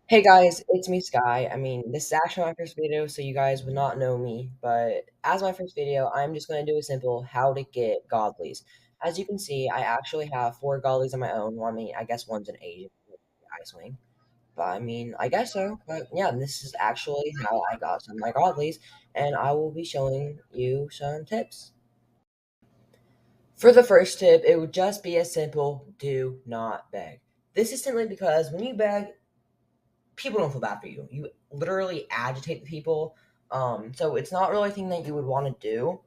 Hey guys, it's me, Sky. This is actually my first video, so you guys would not know me, but as my first video, I'm just going to do a simple how to get godlies. As you can see, I actually have four godlies of my own. Well, I guess one's an Asian ice wing, but I guess so. But yeah, this is actually how I got some of my godlies, and I will be showing you some tips. For the first tip, it would just be a simple do not beg. This is simply because when you beg, people don't feel bad for you. You literally agitate the people. So it's not really a thing that you would want to do,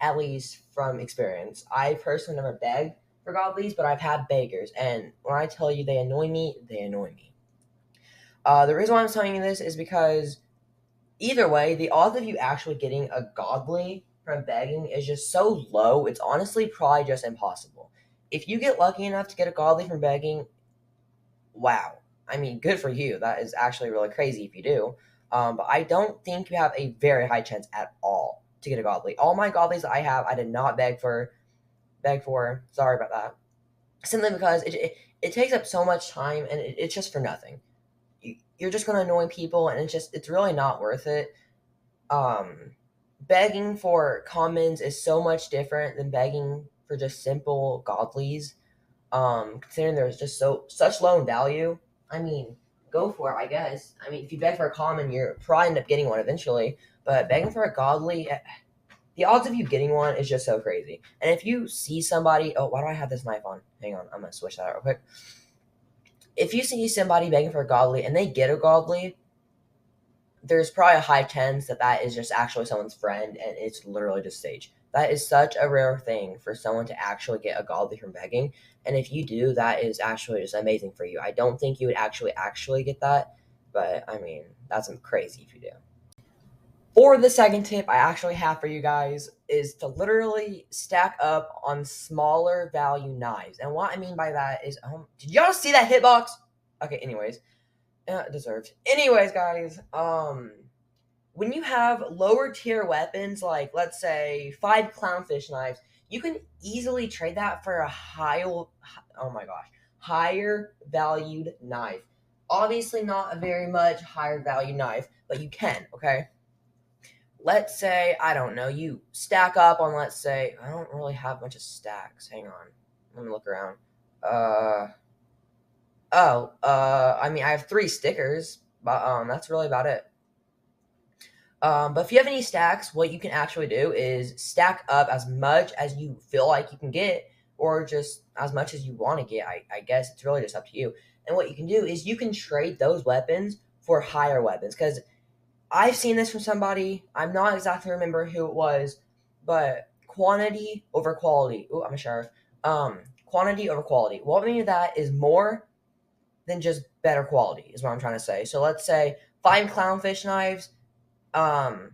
at least from experience. I personally never begged for godlies, but I've had beggars, and when I tell you they annoy me, they annoy me. The reason why I'm telling you this is because either way, the odds of you actually getting a godly from begging is just so low. It's honestly probably just impossible. If you get lucky enough to get a godly from begging, wow. Good for you. That is actually really crazy if you do. But I don't think you have a very high chance at all to get a godly. All my godlies that I have, I did not beg for. Beg for. Sorry about that. Simply because it takes up so much time and it's just for nothing. You're just going to annoy people and it's really not worth it. Um, Begging for commons is so much different than begging for just simple godlies. Considering there's just such low in value, I mean, go for it, I guess. If you beg for a common, you're probably end up getting one eventually. But begging for a godly, the odds of you getting one is just so crazy. And if you see somebody, oh, why do I have this knife on? Hang on, I'm gonna switch that out real quick. If you see somebody begging for a godly and they get a godly, there's probably a high chance that that is just actually someone's friend and it's literally just stage. That is such a rare thing for someone to actually get a godly from begging. And if you do, that is actually just amazing for you. I don't think you would actually get that, but that's crazy if you do. Or the second tip I actually have for you guys is to literally stack up on smaller value knives. And what I mean by that is, did y'all see that hitbox? Okay, anyways, deserved. Anyways, guys, when you have lower tier weapons, like let's say five clownfish knives, you can easily trade that for a oh my gosh, higher valued knife. Obviously, not a very much higher value knife, but you can. Okay, let's say I don't know, you stack up on. Let's say I don't really have a bunch of stacks. Hang on, let me look around. Uh I have three stickers, but that's really about it. But if you have any stacks, what you can actually do is stack up as much as you feel like you can get, or just as much as you want to get. I guess it's really just up to you. And what you can do is you can trade those weapons for higher weapons. Because I've seen this from somebody. I'm not exactly remember who it was, but quantity over quality. Oh, I'm a sheriff. Quantity over quality. What I mean by that is more than just better quality, is what I'm trying to say. So let's say five clownfish knives. Um,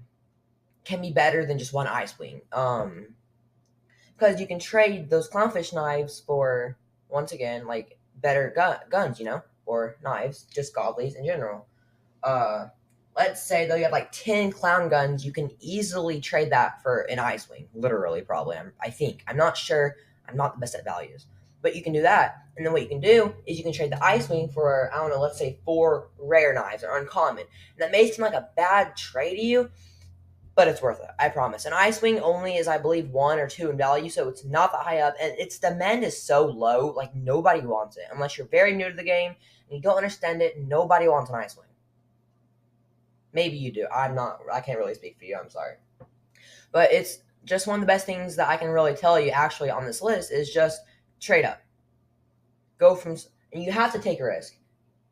can be better than just one ice wing. Because you can trade those clownfish knives for, once again, like better guns, or knives, just godlies in general. Uh, let's say though you have like 10 clown guns, you can easily trade that for an ice wing. Literally, probably. I think. I'm not sure. I'm not the best at values. But you can do that. And then what you can do is you can trade the ice wing for, I don't know, let's say four rare knives or uncommon. And that may seem like a bad trade to you, but it's worth it. I promise. An ice wing only is, I believe, one or two in value, so it's not that high up, and its demand is so low, like nobody wants it unless you're very new to the game and you don't understand it. Nobody wants an ice wing. Maybe you do. I'm not. I can't really speak for you. I'm sorry, but it's just one of the best things that I can really tell you. Actually, on this list is just trade up. Go from, and you have to take a risk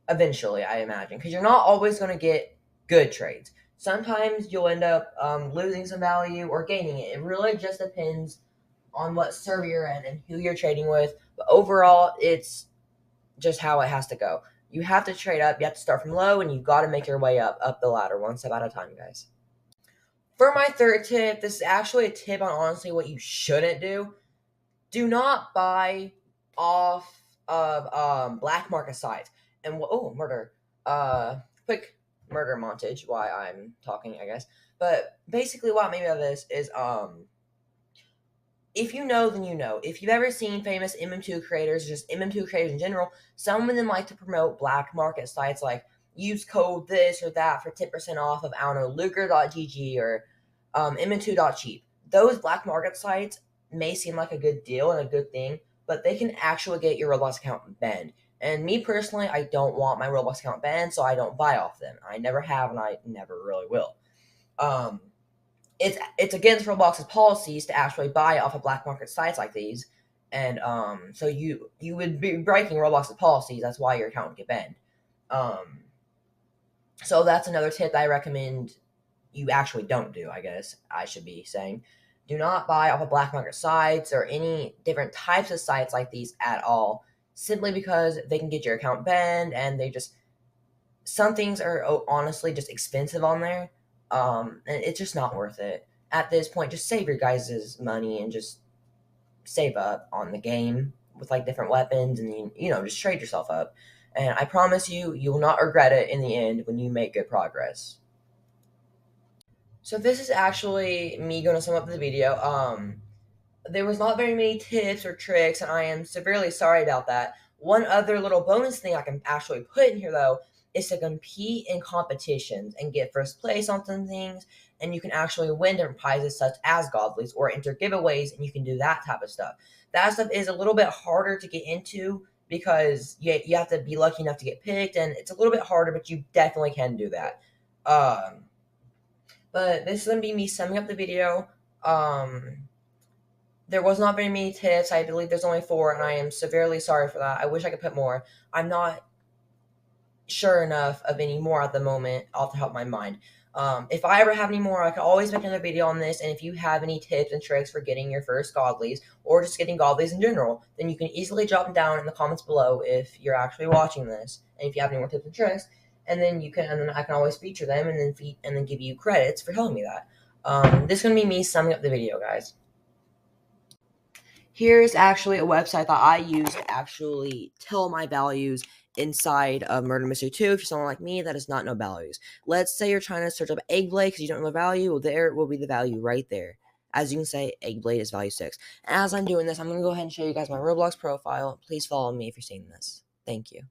eventually, I imagine, because you're not always going to get good trades. Sometimes you'll end up losing some value or gaining it. It really just depends on what server you're in and who you're trading with. But overall, it's just how it has to go. You have to trade up. You have to start from low, and you've got to make your way up the ladder one step at a time, guys. For my third tip, this is actually a tip on honestly what you shouldn't do. Do not buy off of black market sites. And oh, murder. Quick murder montage while I'm talking, I guess. But basically, what made me of this is if you know, then you know. If you've ever seen famous MM2 creators, just MM2 creators in general, some of them like to promote black market sites like use code this or that for 10% off of, I don't know, lucre.gg or mm2.cheap. Those black market sites may seem like a good deal and a good thing, but they can actually get your Roblox account banned. And me personally, I don't want my Roblox account banned, so I don't buy off them. I never have, and I never really will. Um, it's against Roblox's policies to actually buy off of black market sites like these, and so you would be breaking Roblox's policies. That's why your account would get banned. Um, so that's another tip that I recommend you actually don't do. I guess I should be saying, do not buy off of black market sites or any different types of sites like these at all. Simply because they can get your account banned, and they just some things are honestly just expensive on there, and it's just not worth it at this point. Just save your guys' money and just save up on the game with like different weapons, and just trade yourself up. And I promise you, you will not regret it in the end when you make good progress. So this is actually me going to sum up the video. There was not very many tips or tricks, and I am severely sorry about that. One other little bonus thing I can actually put in here, though, is to compete in competitions and get first place on some things, and you can actually win different prizes such as Godlies or enter giveaways, and you can do that type of stuff. That stuff is a little bit harder to get into because you have to be lucky enough to get picked, and it's a little bit harder, but you definitely can do that. But this is going to be me summing up the video. There was not very many tips. I believe there's only 4, and I am severely sorry for that. I wish I could put more. I'm not sure enough of any more at the moment off the top of my mind. If I ever have any more, I can always make another video on this. And if you have any tips and tricks for getting your first Godlies or just getting Godlies in general, then you can easily drop them down in the comments below if you're actually watching this. And if you have any more tips and tricks, and then I can always feature them and then give you credits for telling me that. This is gonna be me summing up the video, guys. Here's actually a website that I use to actually tell my values inside of Murder Mystery 2 if you're someone like me that does not know values. Let's say you're trying to search up Eggblade because you don't know the value. Well, there will be the value right there. As you can say, Eggblade is value 6. As I'm doing this, I'm going to go ahead and show you guys my Roblox profile. Please follow me if you're seeing this. Thank you.